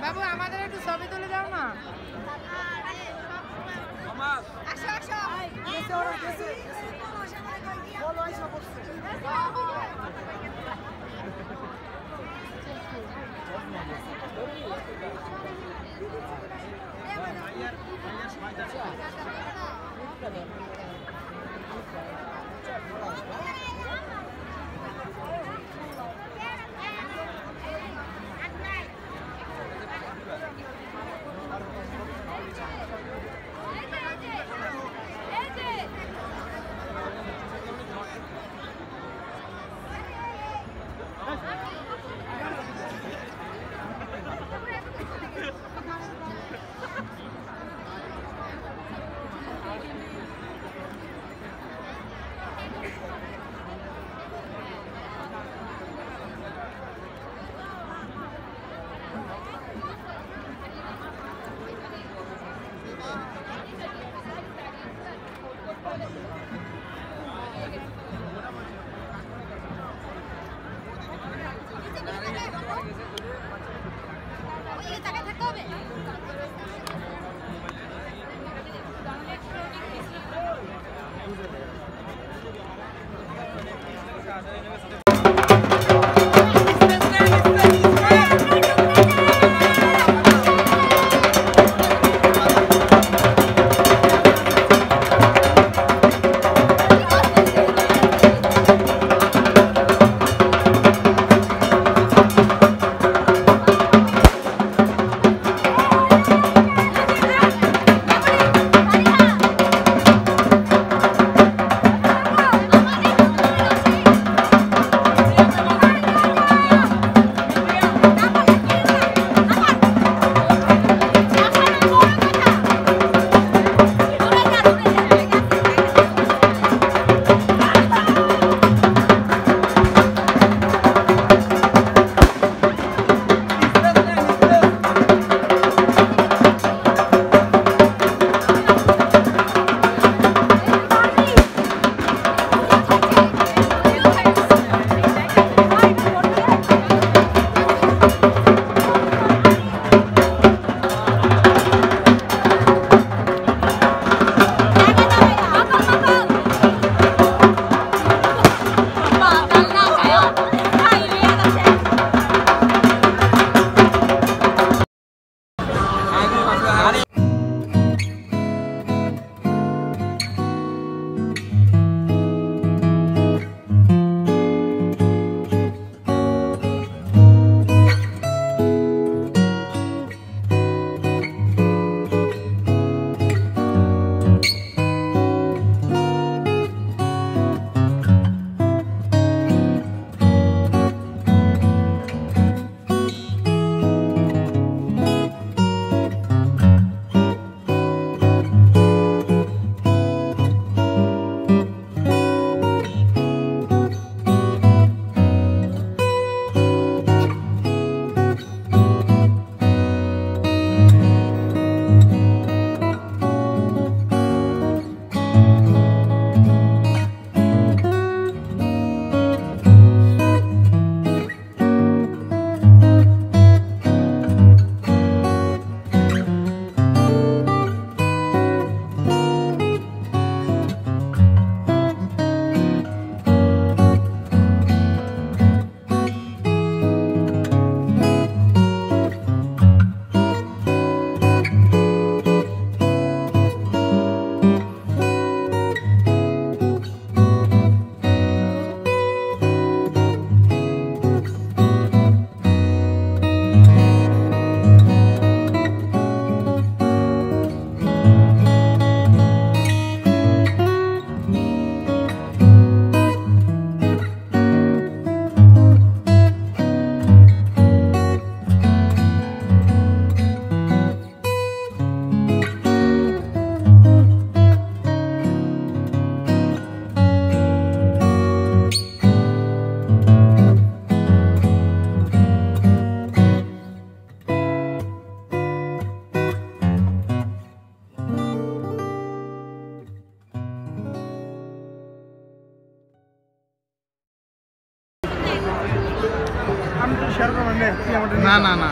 বাবু আমাদের একটু ছবি তুলে দাও না। না না না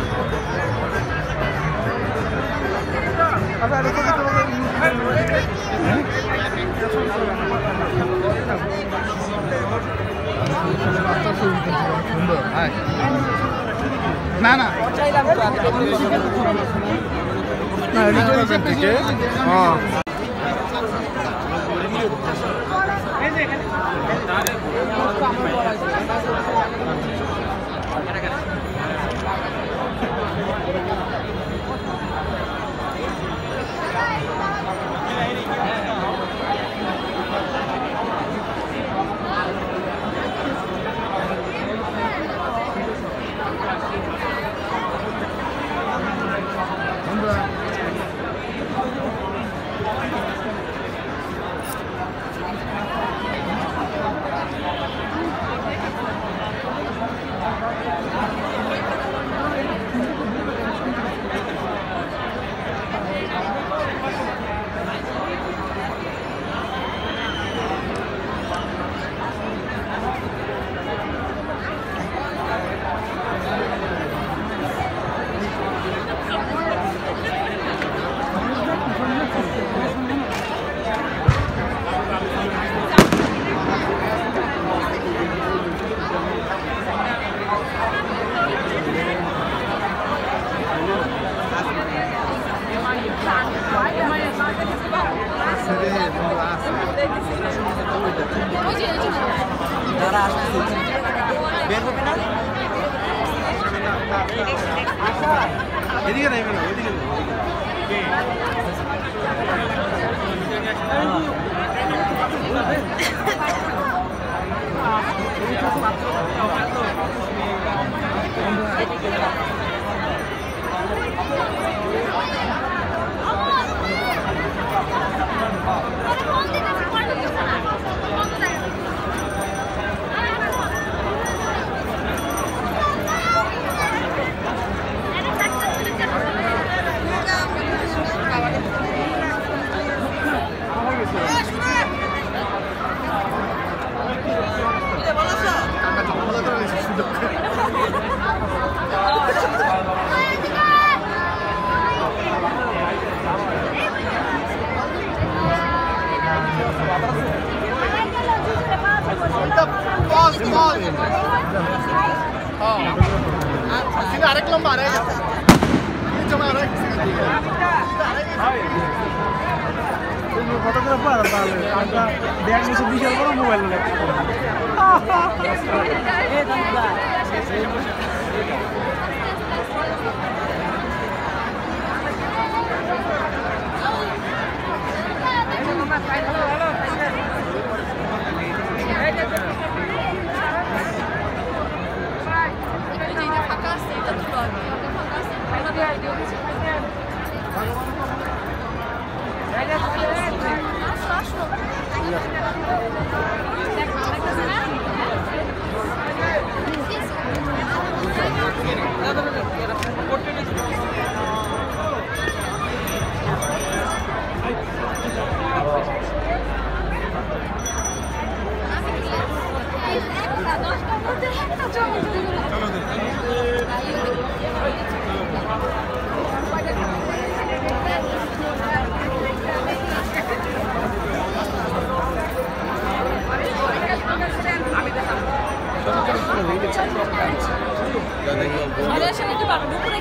সুন্দর না না থেকে এদিকে নাই কেন ওইদিকে আরেক লম্বা আরে ফটোগ্রাফার ব্যাগ নিচে বিশাল বড় মোবাইল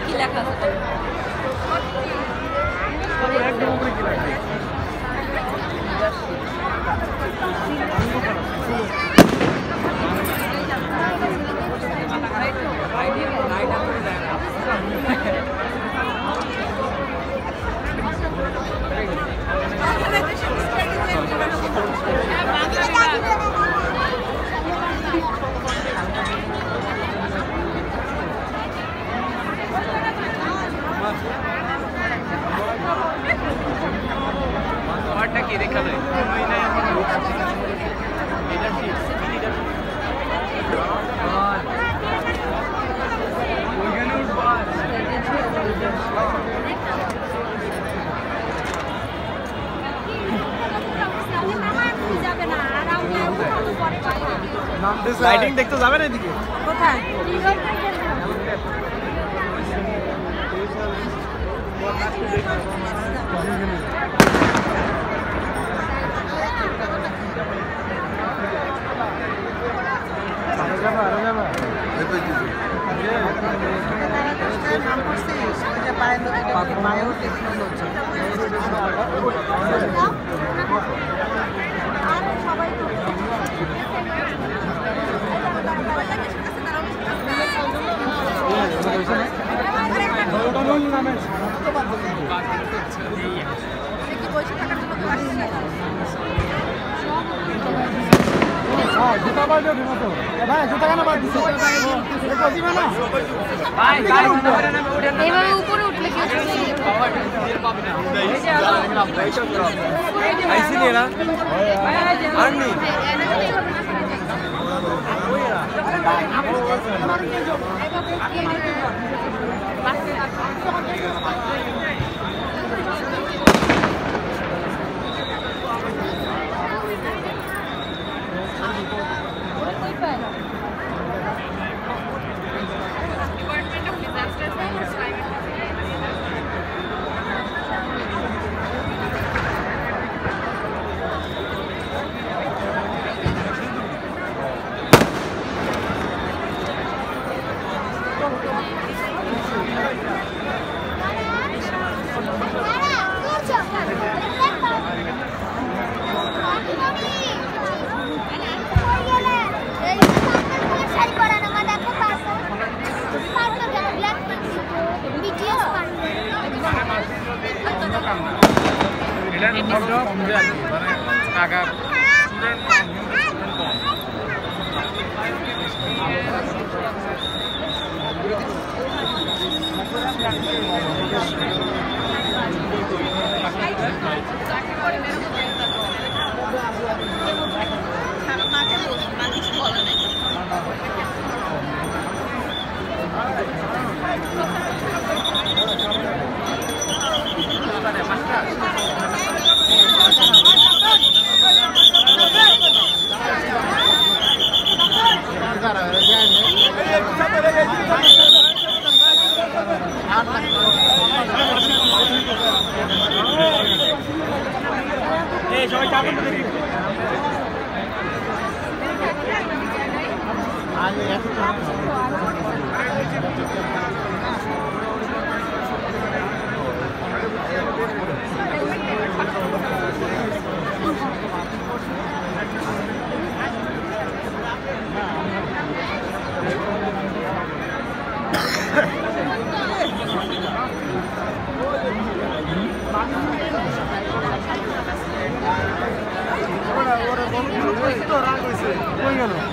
কি লেখা আছে কি দেখা যায় লাইটিং দেখতে যাবেন এদিকে কোথায় উপরে উঠলে কি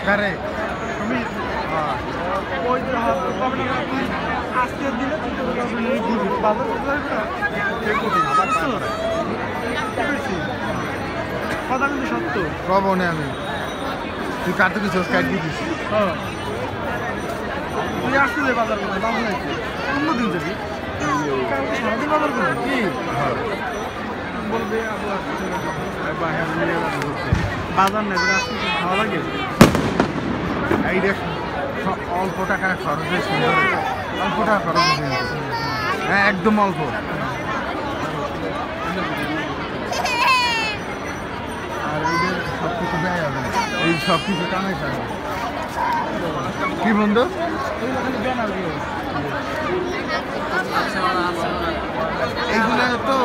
Hare. কথা কিন্তু সত্য কব না আমি তুই কাটতে কিছু কাট দিস তুই আসলে বাজার করতে বাজার নাই অন্যদিন যাবি সারাদিন বাজার করবি কি বলবে বাজার নেই আজকে ভালো লাগে এই দেখ অল্প টাকা খরচ হয় সুন্দর অল্প টাকা খরচ হ্যাঁ একদম অল্প আর এইদের সব কিছু দেয় হবে এই সব কিছু কামাই থাকে কি বন্ধু এইগুলো তো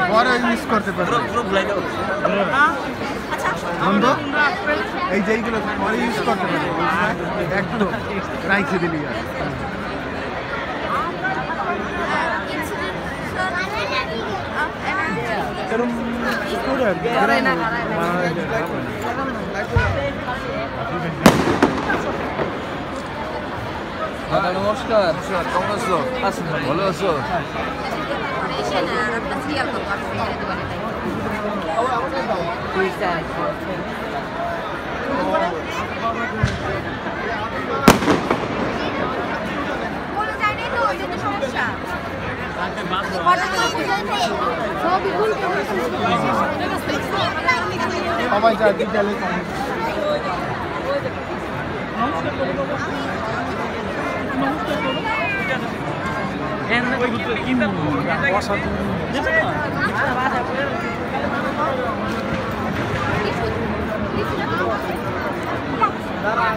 পরে ইউজ করতে পারবে বন্ধু এই যে এইগুলো পরে ইউজ করতে পারবে একদম রাইখে দিলি দাদা নমস্কার কেমন আছো ভালো আছো সবাই যা বিদ্যালয় নমস্কার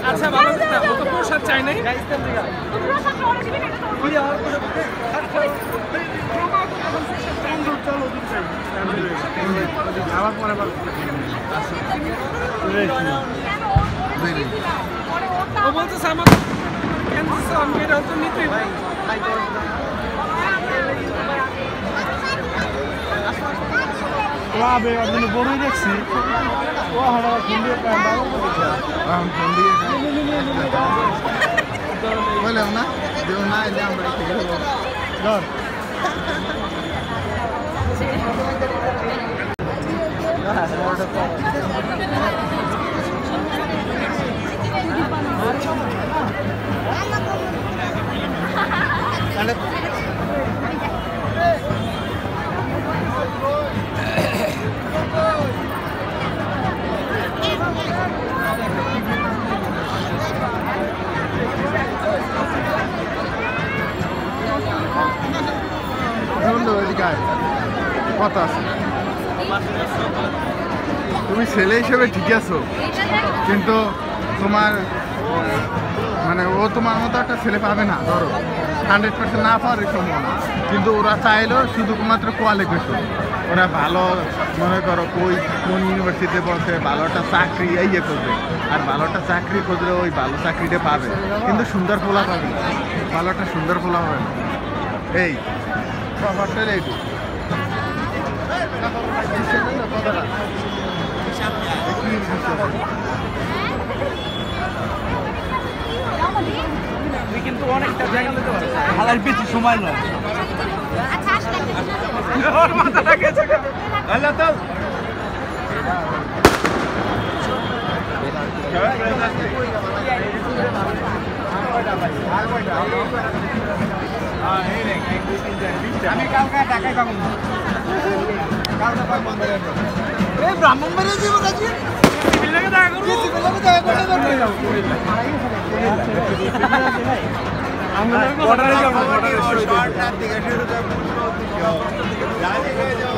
আচ্ছা ভালো কথা ও তো প্রসাদ চাই নাই আবার পরে ও বলতেছে আমার ক্যান্সার আমি এটা তো নিতে ক্লাবে আপনি বড়ই দেখছি ও হাড়া ফোন দিয়ে ফোন দিয়ে বললাম না যেও না এলে আমরা থেকে ধর কথা আছে তুমি ছেলে হিসেবে ঠিক আছো কিন্তু তোমার মানে ও তোমার মতো একটা ছেলে পাবে না ধরো 100% না পাওয়ার সম্ভাবনা কিন্তু ওরা চাইলেও শুধুমাত্র কোয়ালিফিকেশন ওরা ভালো মনে করো কোন ইউনিভার্সিটিতে পড়ছে ভালো একটা চাকরি ইয়ে করবে আর ভালো একটা চাকরি খুঁজলে ওই ভালো চাকরিটা পাবে কিন্তু সুন্দর ফোলা পাবে না ভালো একটা সুন্দর ফোলা হবে না এই হোস্টেল এইটু কিন্তু অনেকটা জায়গা নিতে পারে হালার বেশি সময় নয় ওর মাথাটা গেছে আল্লাহ তো আমি কালকে ঢাকায় পাবো কালকে পাবো এই ব্রাহ্মণবাড়িয়া জীব কাছে বিল্লাকে দেখা করব বিল্লাকে দেখা করতে যাব আমরা বর্ডারে যাব বর্ডারে শর্টকাট দিকে শুরু যাব জানি হয়ে যাব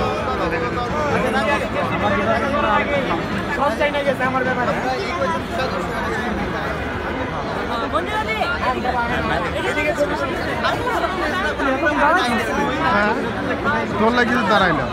সব চাই না গেছে আমার ব্যাপারে তোর লাগি দাঁড়াইলাম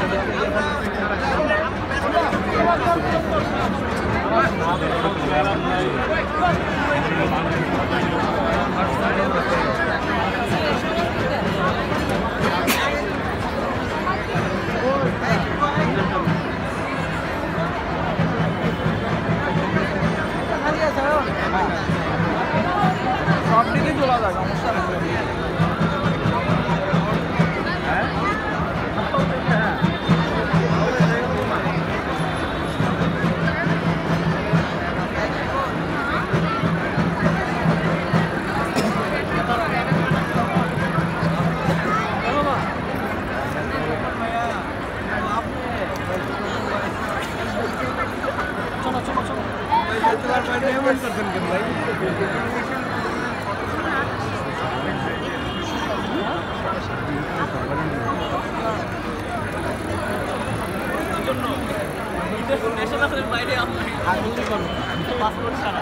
সব দিকেই তোলা যায় সমস্যা নেই বাইরে পাসপোর্ট ছাড়া